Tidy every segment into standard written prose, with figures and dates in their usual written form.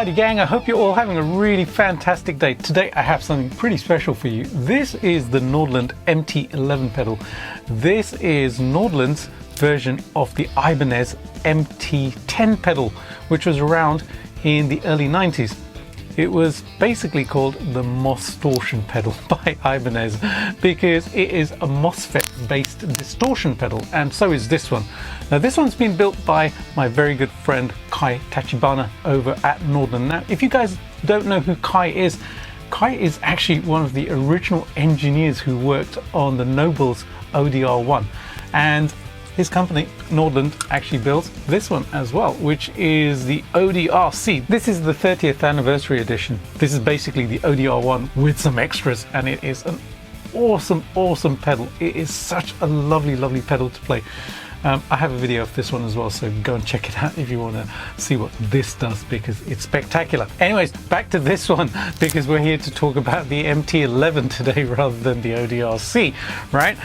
Howdy gang, I hope you're all having a really fantastic day. Today I have something pretty special for you. This is the Nordland MT11 pedal. This is Nordland's version of the Ibanez MT10 pedal, which was around in the early 90s. It was basically called the Mostortion pedal by Ibanez because it is a MOSFET based distortion pedal, and so is this one. Now this one's been built by my very good friend Kai Tachibana over at Nordland. Now if you guys don't know who Kai is actually one of the original engineers who worked on the Nobel's ODR1, and his company, Nordland, actually built this one as well, which is the ODR-C. This is the 30th anniversary edition. This is basically the ODR1 with some extras, and it is an awesome pedal. It is such a lovely pedal to play. I have a video of this one as well, so go and check it out if you want to see what this does, because it's spectacular. Anyways, back to this one, because we're here to talk about the MT11 today rather than the ODR-C, right?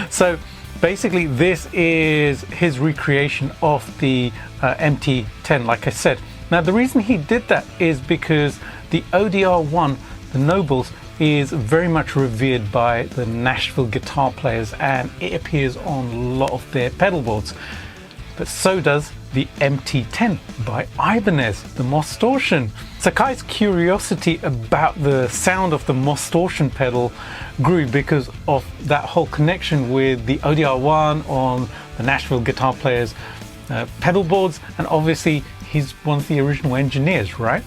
So basically this is his recreation of the MT10, like I said. Now the reason he did that is because the ODR1, the Nobles, is very much revered by the Nashville guitar players, and it appears on a lot of their pedal boards. But so does the MT10 by Ibanez, the Mostortion. So Kai's curiosity about the sound of the Mostortion pedal grew because of that whole connection with the ODR1 on the Nashville guitar players' pedal boards, and obviously he's one of the original engineers, right?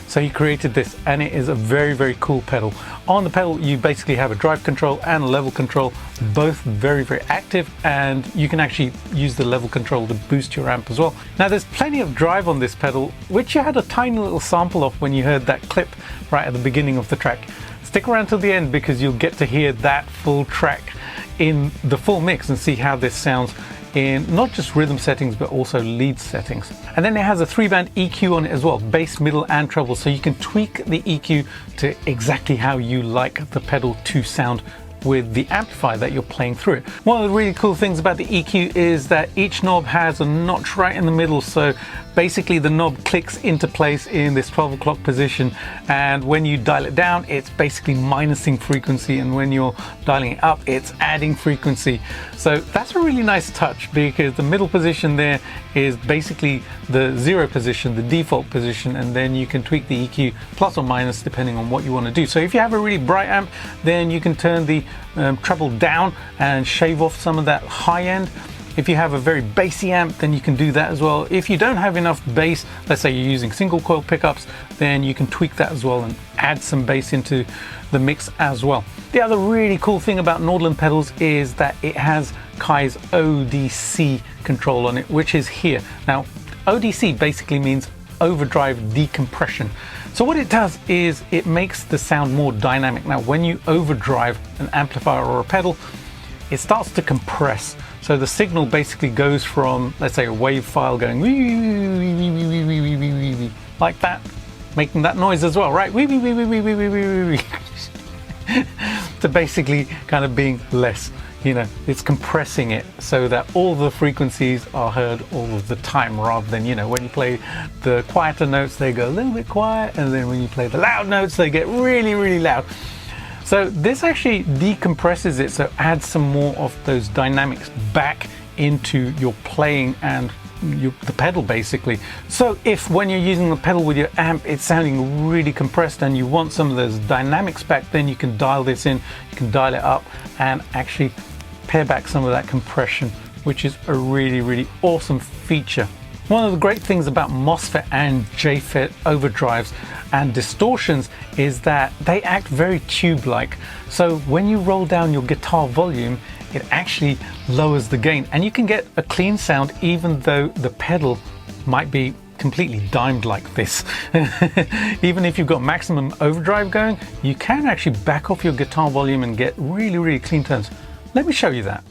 So he created this, and it is a very cool pedal. On the pedal you basically have a drive control and a level control, both very active, and you can actually use the level control to boost your amp as well. Now there's plenty of drive on this pedal, which you had a tiny little sample of when you heard that clip right at the beginning of the track. Stick around till the end because you'll get to hear that full track in the full mix and see how this sounds in not just rhythm settings but also lead settings. And then it has a 3-band EQ on it as well, bass, middle and treble, so you can tweak the EQ to exactly how you like the pedal to sound with the amplifier that you're playing through it. One of the really cool things about the EQ is that each knob has a notch right in the middle, so basically the knob clicks into place in this 12 o'clock position, and when you dial it down it's basically minusing frequency, and when you're dialing it up it's adding frequency. So that's a really nice touch, because the middle position there is basically the 0 position, the default position, and then you can tweak the EQ plus or minus depending on what you want to do. So if you have a really bright amp, then you can turn the treble down and shave off some of that high end. If you have a very bassy amp, then you can do that as well. If you don't have enough bass, let's say you're using single coil pickups, then you can tweak that as well and add some bass into the mix as well. The other really cool thing about Nordland pedals is that it has Kai's ODC control on it, which is here. Now ODC basically means overdrive decompression. So what it does is it makes the sound more dynamic. Now when you overdrive an amplifier or a pedal, it starts to compress. So the signal basically goes from, let's say, a wave file going like that, making that noise as well, right? To basically kind of being less. You know, it's compressing it so that all the frequencies are heard all of the time, rather than, you know, when you play the quieter notes they go a little bit quiet, and then when you play the loud notes they get really loud. So this actually decompresses it, so adds some more of those dynamics back into your playing and the pedal basically. So if when you're using the pedal with your amp it's sounding really compressed and you want some of those dynamics back, then you can dial this in, you can dial it up and actually pare back some of that compression, which is a really awesome feature. One of the great things about MOSFET and JFET overdrives and distortions is that they act very tube-like. So when you roll down your guitar volume, it actually lowers the gain, and you can get a clean sound even though the pedal might be completely dimed like this. Even if you've got maximum overdrive going, you can actually back off your guitar volume and get really clean tones. Let me show you that.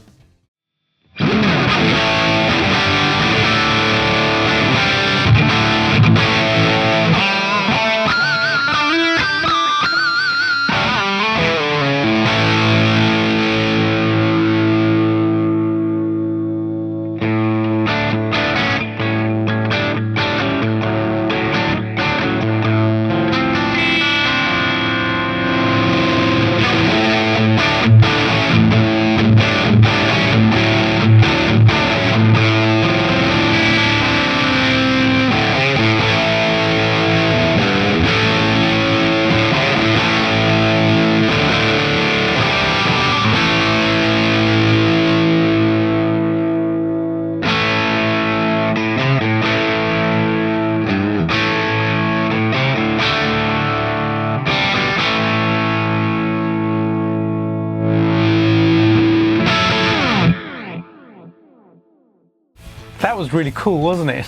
was really cool, wasn't it?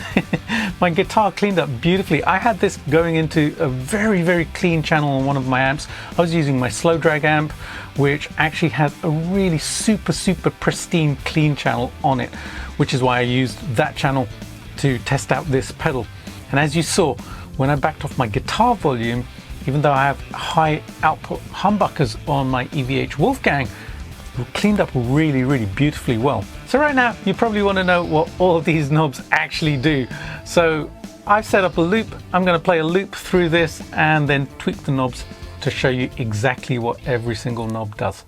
My guitar cleaned up beautifully. I had this going into a very clean channel on one of my amps. I was using my slow drag amp, which actually had a really super pristine clean channel on it, which is why I used that channel to test out this pedal. And as you saw, when I backed off my guitar volume, even though I have high output humbuckers on my EVH Wolfgang, it cleaned up really beautifully well. So right now you probably want to know what all of these knobs actually do. So I've set up a loop. I'm going to play a loop through this and then tweak the knobs to show you exactly what every single knob does.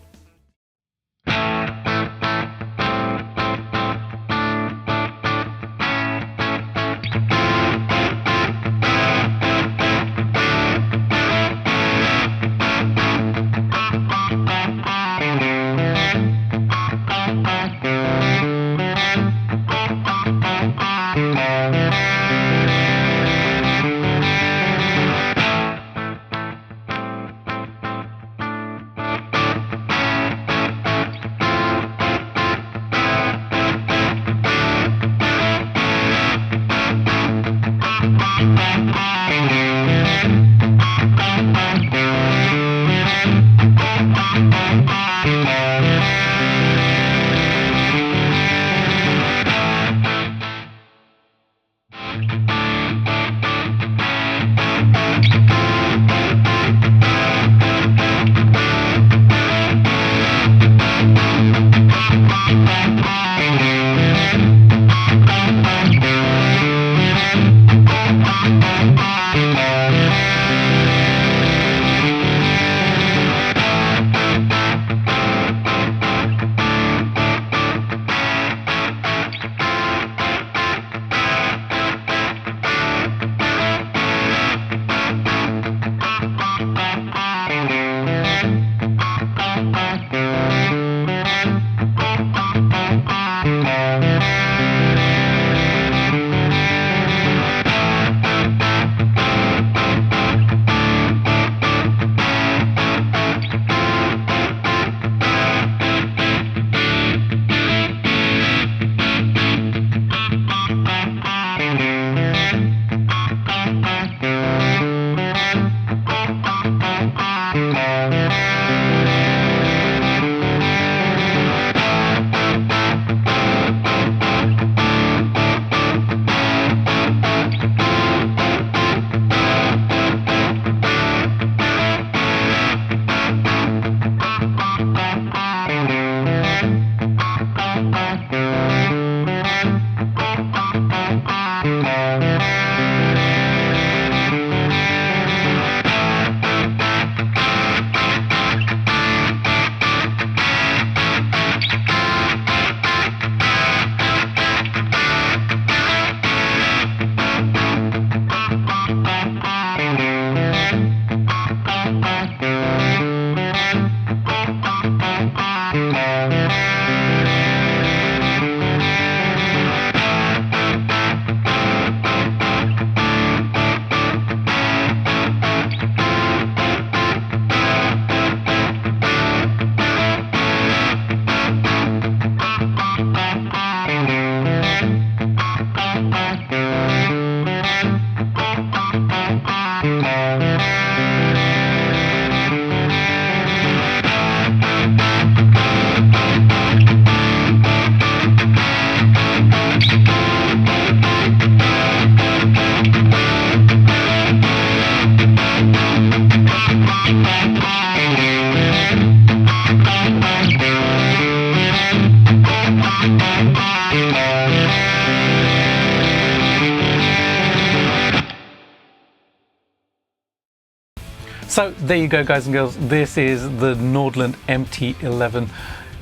So there you go, guys and girls. This is the Nordland MT11.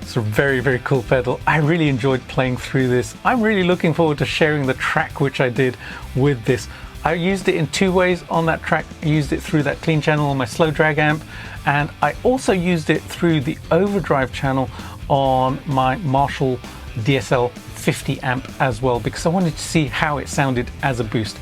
It's a very cool pedal. I really enjoyed playing through this. I'm really looking forward to sharing the track which I did with this. I used it in two ways on that track. I used it through that clean channel on my slow drag amp, and I also used it through the overdrive channel on my Marshall DSL 50 amp as well, because I wanted to see how it sounded as a boost.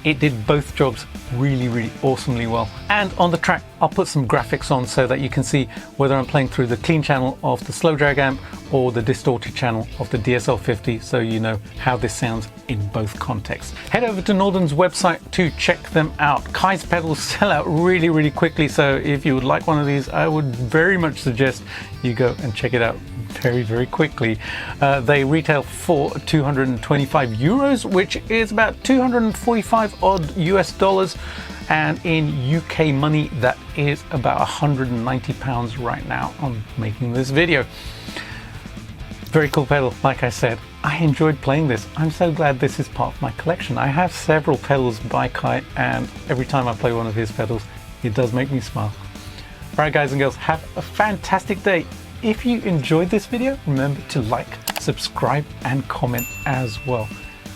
it did both jobs really awesomely well. And on the track, I'll put some graphics on so that you can see whether I'm playing through the clean channel of the slow drag amp or the distorted channel of the DSL50, so you know how this sounds in both contexts. Head over to Nordland's website to check them out. Kai's pedals sell out really quickly, so if you would like one of these, I would very much suggest you go and check it out very quickly. They retail for 225 euros, which is about 245 odd US dollars, and in UK money that is about 190 pounds right now on making this video. Very cool pedal. Like I said, I enjoyed playing this. I'm so glad this is part of my collection. I have several pedals by Kai, and every time I play one of his pedals, it does make me smile. Alright guys and girls, have a fantastic day. If you enjoyed this video, remember to like, subscribe and comment as well.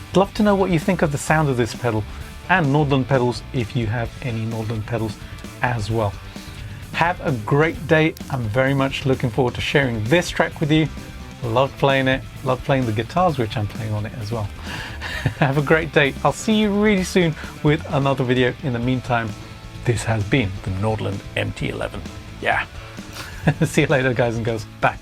I'd love to know what you think of the sound of this pedal, and Nordland pedals if you have any Nordland pedals as well. Have a great day. I'm very much looking forward to sharing this track with you. Love playing it, love playing the guitars which I'm playing on it as well. Have a great day. I'll see you really soon with another video. In the meantime, this has been the Nordland MT11. Yeah. See you later guys and girls. Bye.